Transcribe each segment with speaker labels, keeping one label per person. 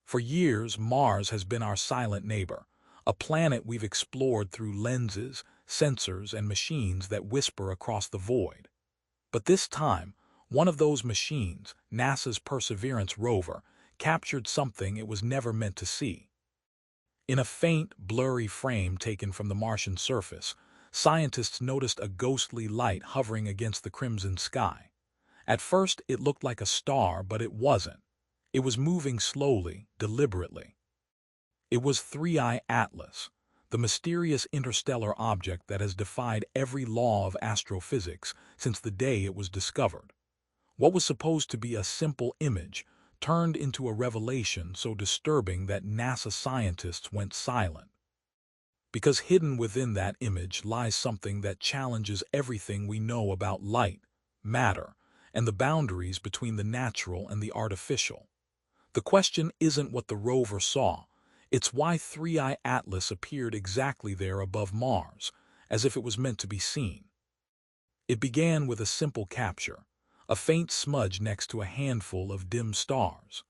Speaker 1: For years, Mars has been our silent neighbor, a planet we've explored through lenses, sensors, and machines that whisper across the void. But this time, one of those machines, NASA's Perseverance rover, captured something it was never meant to see. In a faint, blurry frame taken from the Martian surface, scientists noticed a ghostly light hovering against the crimson sky. At first, it looked like a star, but it wasn't. It was moving slowly, deliberately. It was 3I Atlas, the mysterious interstellar object that has defied every law of astrophysics since the day it was discovered. What was supposed to be a simple image turned into a revelation so disturbing that NASA scientists went silent. Because hidden within that image lies something that challenges everything we know about light, matter, and the boundaries between the natural and the artificial. The question isn't what the rover saw, it's why 3I Atlas appeared exactly there above Mars, as if it was meant to be seen. It began with a simple capture, a faint smudge next to a handful of dim stars.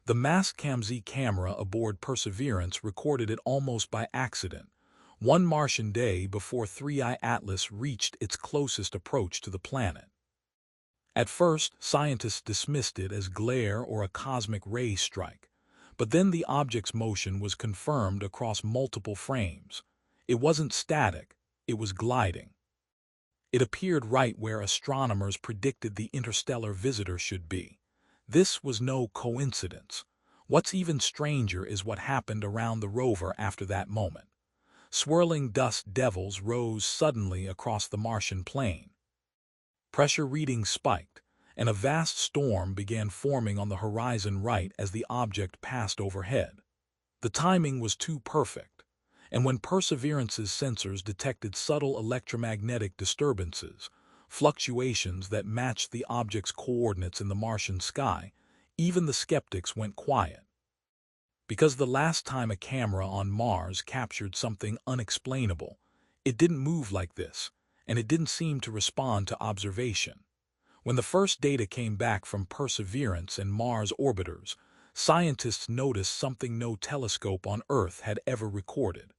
Speaker 1: The Mastcam-Z camera aboard Perseverance recorded it almost by accident, one Martian day before 3I Atlas reached its closest approach to the planet. At first, scientists dismissed it as glare or a cosmic ray strike, but then the object's motion was confirmed across multiple frames. It wasn't static, it was gliding. It appeared right where astronomers predicted the interstellar visitor should be. This was no coincidence. What's even stranger is what happened around the rover after that moment. Swirling dust devils rose suddenly across the Martian plain. Pressure readings spiked, and a vast storm began forming on the horizon right as the object passed overhead. The timing was too perfect, and when Perseverance's sensors detected subtle electromagnetic disturbances, fluctuations that matched the object's coordinates in the Martian sky, even the skeptics went quiet. Because the last time a camera on Mars captured something unexplainable, it didn't move like this, and it didn't seem to respond to observation. When the first data came back from Perseverance and Mars orbiters, scientists noticed something no telescope on Earth had ever recorded.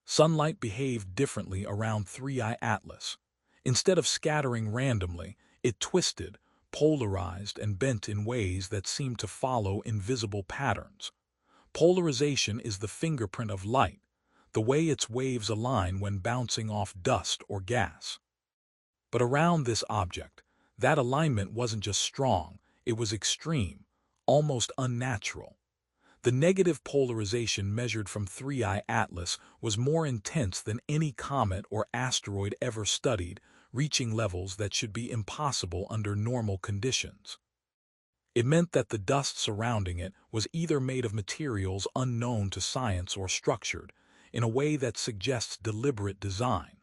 Speaker 1: Sunlight behaved differently around 3I Atlas. Instead of scattering randomly, it twisted, polarized, and bent in ways that seemed to follow invisible patterns. Polarization is the fingerprint of light, the way its waves align when bouncing off dust or gas. But around this object, that alignment wasn't just strong, it was extreme, almost unnatural. The negative polarization measured from 3I Atlas was more intense than any comet or asteroid ever studied, reaching levels that should be impossible under normal conditions. It meant that the dust surrounding it was either made of materials unknown to science or structured in a way that suggests deliberate design.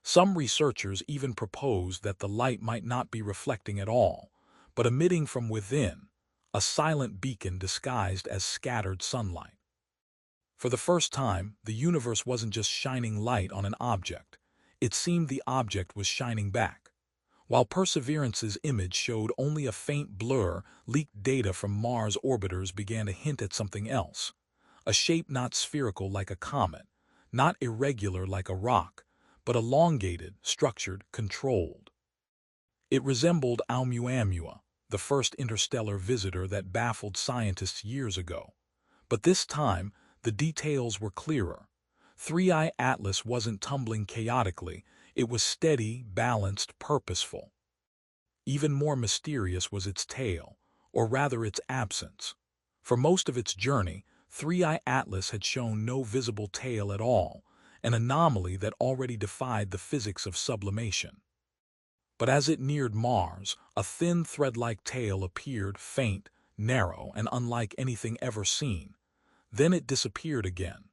Speaker 1: Some researchers even proposed that the light might not be reflecting at all, but emitting from within, a silent beacon disguised as scattered sunlight. For the first time, the universe wasn't just shining light on an object. It seemed the object was shining back. While Perseverance's image showed only a faint blur, leaked data from Mars orbiters began to hint at something else. A shape not spherical like a comet, not irregular like a rock, but elongated, structured, controlled. It resembled Oumuamua, the first interstellar visitor that baffled scientists years ago. But this time, the details were clearer. 3I Atlas wasn't tumbling chaotically, it was steady, balanced, purposeful. Even more mysterious was its tail, or rather its absence. For most of its journey, 3I Atlas had shown no visible tail at all, an anomaly that already defied the physics of sublimation. But as it neared Mars, a thin thread-like tail appeared, faint, narrow, and unlike anything ever seen. Then it disappeared again.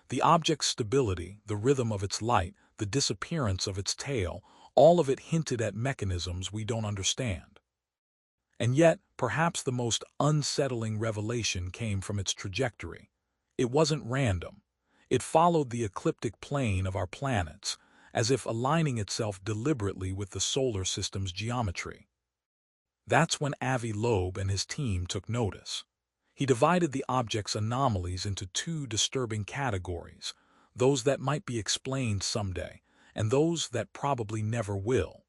Speaker 1: The object's stability, the rhythm of its light, the disappearance of its tail, all of it hinted at mechanisms we don't understand. And yet, perhaps the most unsettling revelation came from its trajectory. It wasn't random. It followed the ecliptic plane of our planets, as if aligning itself deliberately with the solar system's geometry. That's when Avi Loeb and his team took notice. He divided the object's anomalies into two disturbing categories, those that might be explained someday, and those that probably never will.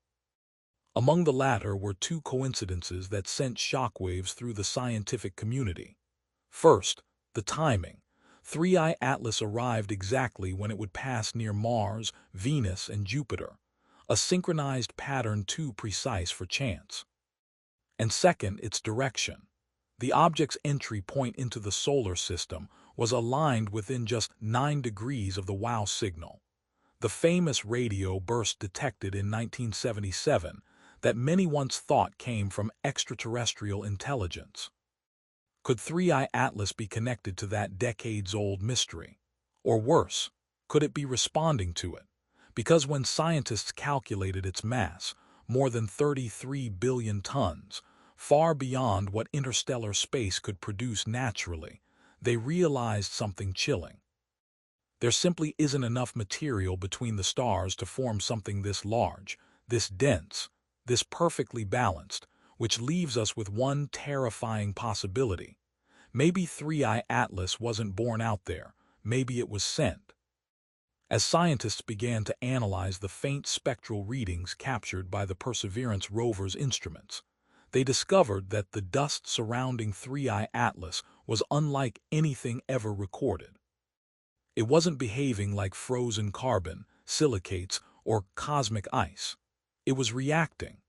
Speaker 1: Among the latter were two coincidences that sent shockwaves through the scientific community. First, the timing. 3I Atlas arrived exactly when it would pass near Mars, Venus, and Jupiter, a synchronized pattern too precise for chance. And second, its direction. The object's entry point into the solar system was aligned within just 9 degrees of the WOW signal, the famous radio burst detected in 1977 that many once thought came from extraterrestrial intelligence. Could 3I Atlas be connected to that decades-old mystery? Or worse, could it be responding to it? Because when scientists calculated its mass, more than 33 billion tons, far beyond what interstellar space could produce naturally, they realized something chilling. There simply isn't enough material between the stars to form something this large, this dense, this perfectly balanced, which leaves us with one terrifying possibility. Maybe 3I Atlas wasn't born out there, maybe it was sent. As scientists began to analyze the faint spectral readings captured by the Perseverance rover's instruments, they discovered that the dust surrounding 3I Atlas was unlike anything ever recorded. It wasn't behaving like frozen carbon, silicates, or cosmic ice. It was reacting.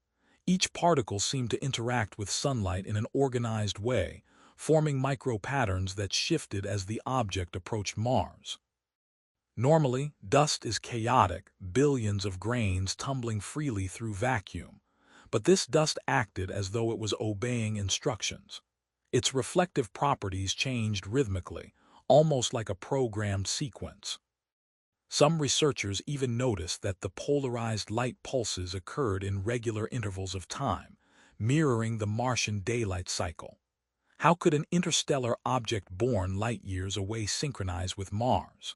Speaker 1: Each particle seemed to interact with sunlight in an organized way, forming micro-patterns that shifted as the object approached Mars. Normally, dust is chaotic, billions of grains tumbling freely through vacuum, but this dust acted as though it was obeying instructions. Its reflective properties changed rhythmically, almost like a programmed sequence. Some researchers even noticed that the polarized light pulses occurred in regular intervals of time, mirroring the Martian daylight cycle. How could an interstellar object born light years away synchronize with Mars?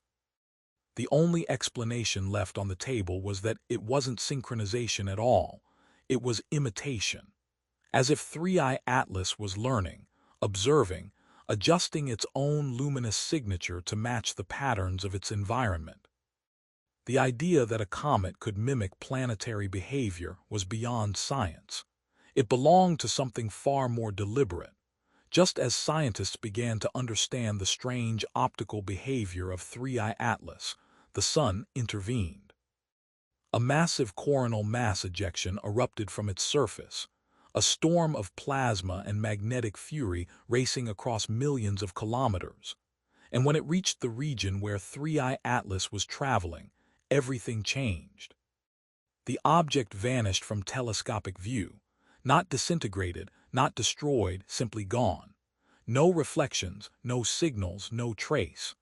Speaker 1: The only explanation left on the table was that it wasn't synchronization at all, it was imitation. As if 3I Atlas was learning, observing, adjusting its own luminous signature to match the patterns of its environment. The idea that a comet could mimic planetary behavior was beyond science. It belonged to something far more deliberate. Just as scientists began to understand the strange optical behavior of 3I Atlas, the Sun intervened. A massive coronal mass ejection erupted from its surface, a storm of plasma and magnetic fury racing across millions of kilometers. And when it reached the region where 3I Atlas was traveling, everything changed. The object vanished from telescopic view, not disintegrated, not destroyed, simply gone. No reflections, no signals, no trace.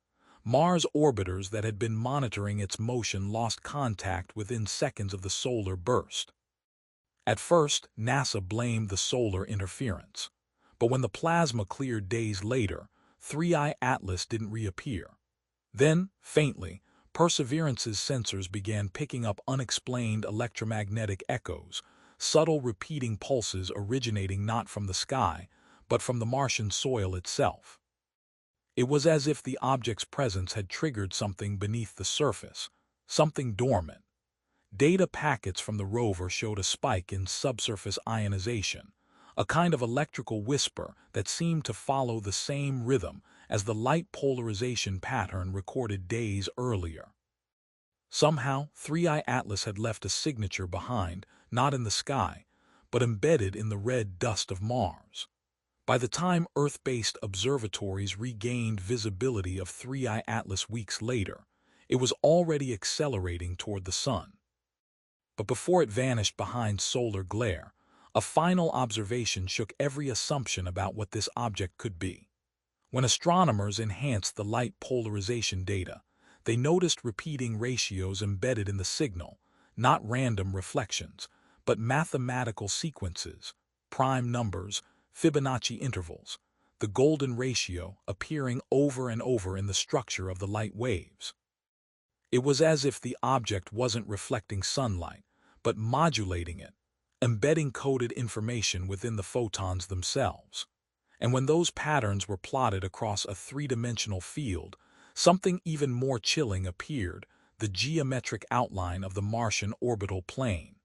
Speaker 1: Mars orbiters that had been monitoring its motion lost contact within seconds of the solar burst. At first, NASA blamed the solar interference. But when the plasma cleared days later, 3I Atlas didn't reappear. Then, faintly, Perseverance's sensors began picking up unexplained electromagnetic echoes, subtle repeating pulses originating not from the sky, but from the Martian soil itself. It was as if the object's presence had triggered something beneath the surface, something dormant. Data packets from the rover showed a spike in subsurface ionization, a kind of electrical whisper that seemed to follow the same rhythm as the light polarization pattern recorded days earlier. Somehow, 3I Atlas had left a signature behind, not in the sky, but embedded in the red dust of Mars. By the time Earth-based observatories regained visibility of 3I Atlas weeks later, it was already accelerating toward the Sun. But before it vanished behind solar glare, a final observation shook every assumption about what this object could be. When astronomers enhanced the light polarization data, they noticed repeating ratios embedded in the signal, not random reflections, but mathematical sequences, prime numbers, Fibonacci intervals, the golden ratio appearing over and over in the structure of the light waves. It was as if the object wasn't reflecting sunlight, but modulating it, embedding coded information within the photons themselves. And when those patterns were plotted across a three-dimensional field, something even more chilling appeared: the geometric outline of the Martian orbital plane.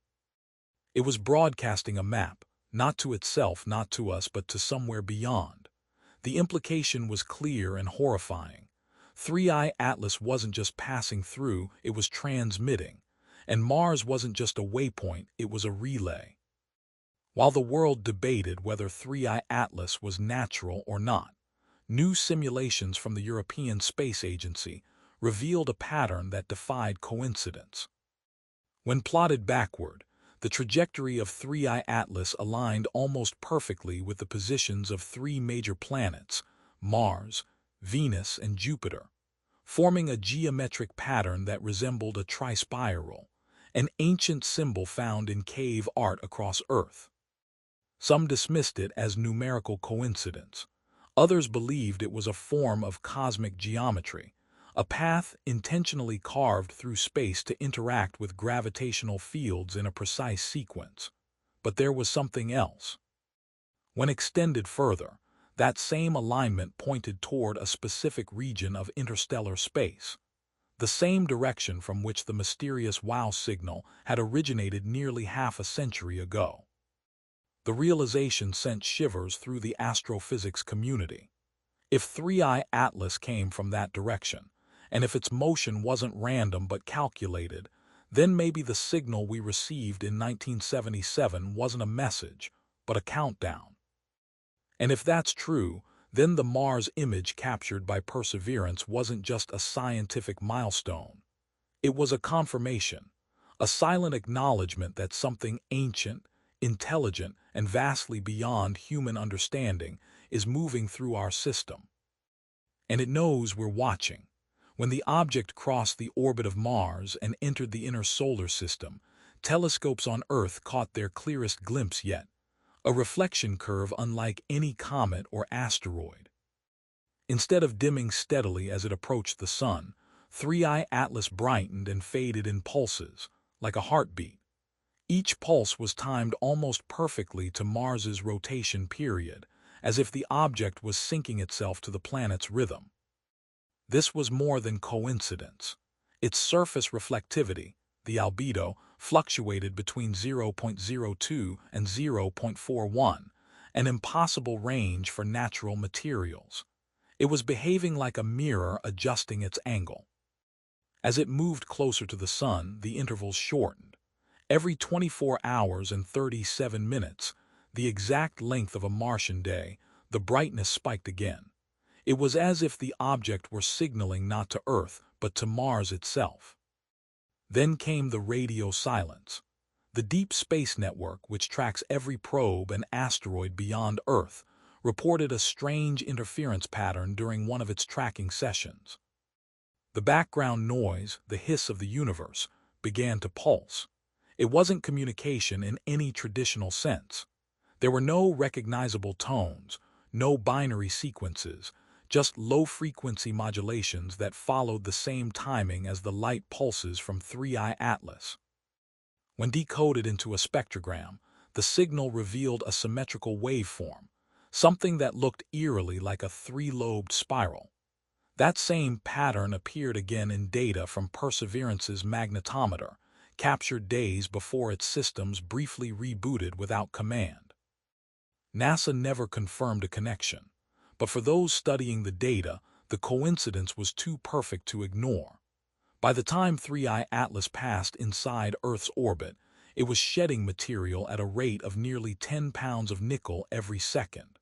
Speaker 1: It was broadcasting a map, not to itself, not to us, but to somewhere beyond. The implication was clear and horrifying. 3i Atlas wasn't just passing through, it was transmitting. And Mars wasn't just a waypoint, it was a relay. While the world debated whether 3i Atlas was natural or not, new simulations from the European Space Agency revealed a pattern that defied coincidence. When plotted backward, the trajectory of 3i Atlas aligned almost perfectly with the positions of three major planets, Mars, Venus, and Jupiter, forming a geometric pattern that resembled a trispiral, an ancient symbol found in cave art across Earth. Some dismissed it as numerical coincidence. Others believed it was a form of cosmic geometry, a path intentionally carved through space to interact with gravitational fields in a precise sequence. But there was something else. When extended further, that same alignment pointed toward a specific region of interstellar space, the same direction from which the mysterious WOW signal had originated nearly half a century ago. The realization sent shivers through the astrophysics community. If 3i Atlas came from that direction, and if its motion wasn't random but calculated, then maybe the signal we received in 1977 wasn't a message, but a countdown. And if that's true, then the Mars image captured by Perseverance wasn't just a scientific milestone. It was a confirmation, a silent acknowledgement that something ancient, intelligent, and vastly beyond human understanding is moving through our system. And it knows we're watching. When the object crossed the orbit of Mars and entered the inner solar system, telescopes on Earth caught their clearest glimpse yet, a reflection curve unlike any comet or asteroid. Instead of dimming steadily as it approached the Sun, 3i Atlas brightened and faded in pulses, like a heartbeat. Each pulse was timed almost perfectly to Mars's rotation period, as if the object was syncing itself to the planet's rhythm. This was more than coincidence. Its surface reflectivity, the albedo, fluctuated between 0.02 and 0.41, an impossible range for natural materials. It was behaving like a mirror adjusting its angle. As it moved closer to the Sun, the intervals shortened. Every 24 hours and 37 minutes, the exact length of a Martian day, the brightness spiked again. It was as if the object were signaling not to Earth, but to Mars itself. Then came the radio silence. The Deep Space Network, which tracks every probe and asteroid beyond Earth, reported a strange interference pattern during one of its tracking sessions. The background noise, the hiss of the universe, began to pulse. It wasn't communication in any traditional sense. There were no recognizable tones, no binary sequences, just low-frequency modulations that followed the same timing as the light pulses from 3i Atlas. When decoded into a spectrogram, the signal revealed a symmetrical waveform, something that looked eerily like a three-lobed spiral. That same pattern appeared again in data from Perseverance's magnetometer, captured days before its systems briefly rebooted without command. NASA never confirmed a connection, but for those studying the data, the coincidence was too perfect to ignore. By the time 3i Atlas passed inside Earth's orbit, it was shedding material at a rate of nearly 10 pounds of nickel every second.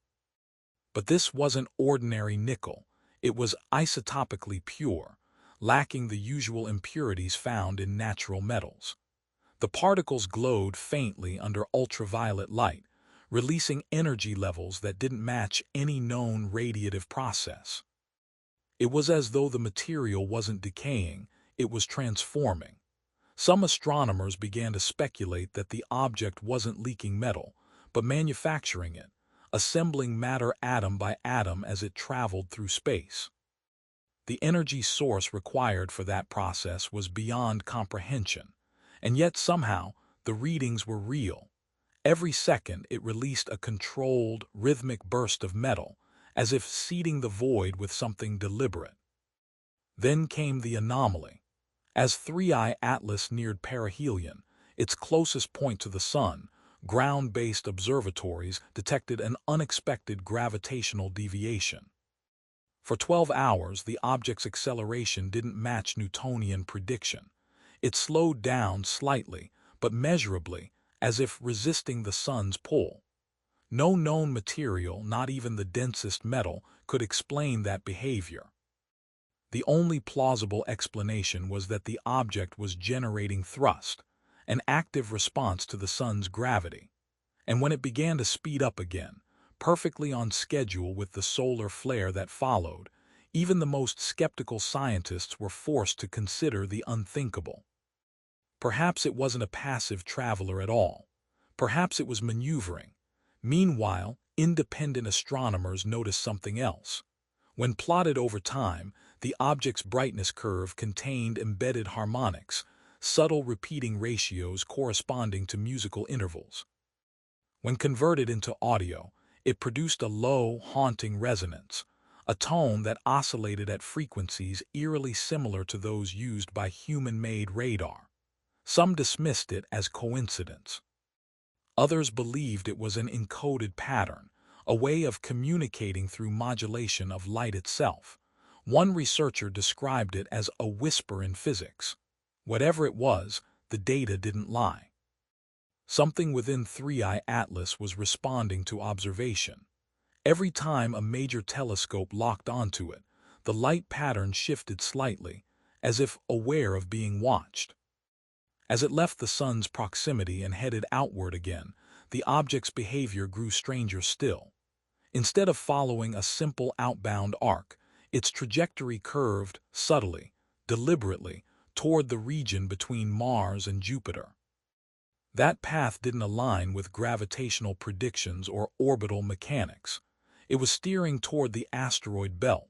Speaker 1: But this wasn't ordinary nickel. It was isotopically pure, lacking the usual impurities found in natural metals. The particles glowed faintly under ultraviolet light, releasing energy levels that didn't match any known radiative process. It was as though the material wasn't decaying, it was transforming. Some astronomers began to speculate that the object wasn't leaking metal, but manufacturing it, assembling matter atom by atom as it traveled through space. The energy source required for that process was beyond comprehension, and yet somehow the readings were real. Every second, it released a controlled, rhythmic burst of metal, as if seeding the void with something deliberate. Then came the anomaly. As 3I Atlas neared perihelion, its closest point to the Sun, ground-based observatories detected an unexpected gravitational deviation. For 12 hours, the object's acceleration didn't match Newtonian prediction. It slowed down slightly, but measurably, as if resisting the Sun's pull. No known material, not even the densest metal, could explain that behavior. The only plausible explanation was that the object was generating thrust, an active response to the Sun's gravity. And when it began to speed up again, perfectly on schedule with the solar flare that followed, even the most skeptical scientists were forced to consider the unthinkable. Perhaps it wasn't a passive traveler at all. Perhaps it was maneuvering. Meanwhile, independent astronomers noticed something else. When plotted over time, the object's brightness curve contained embedded harmonics, subtle repeating ratios corresponding to musical intervals. When converted into audio, it produced a low, haunting resonance, a tone that oscillated at frequencies eerily similar to those used by human-made radar. Some dismissed it as coincidence. Others believed it was an encoded pattern, a way of communicating through modulation of light itself. One researcher described it as a whisper in physics. Whatever it was, the data didn't lie. Something within 3I Atlas was responding to observation. Every time a major telescope locked onto it, the light pattern shifted slightly, as if aware of being watched. As it left the Sun's proximity and headed outward again, the object's behavior grew stranger still. Instead of following a simple outbound arc, its trajectory curved subtly, deliberately, toward the region between Mars and Jupiter. That path didn't align with gravitational predictions or orbital mechanics. It was steering toward the asteroid belt.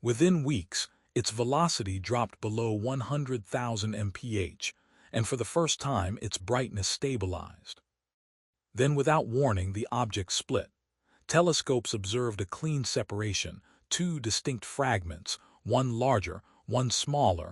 Speaker 1: Within weeks, its velocity dropped below 100,000 mph, and for the first time its brightness stabilized. Then, without warning, the object split. Telescopes observed a clean separation, two distinct fragments, one larger, one smaller,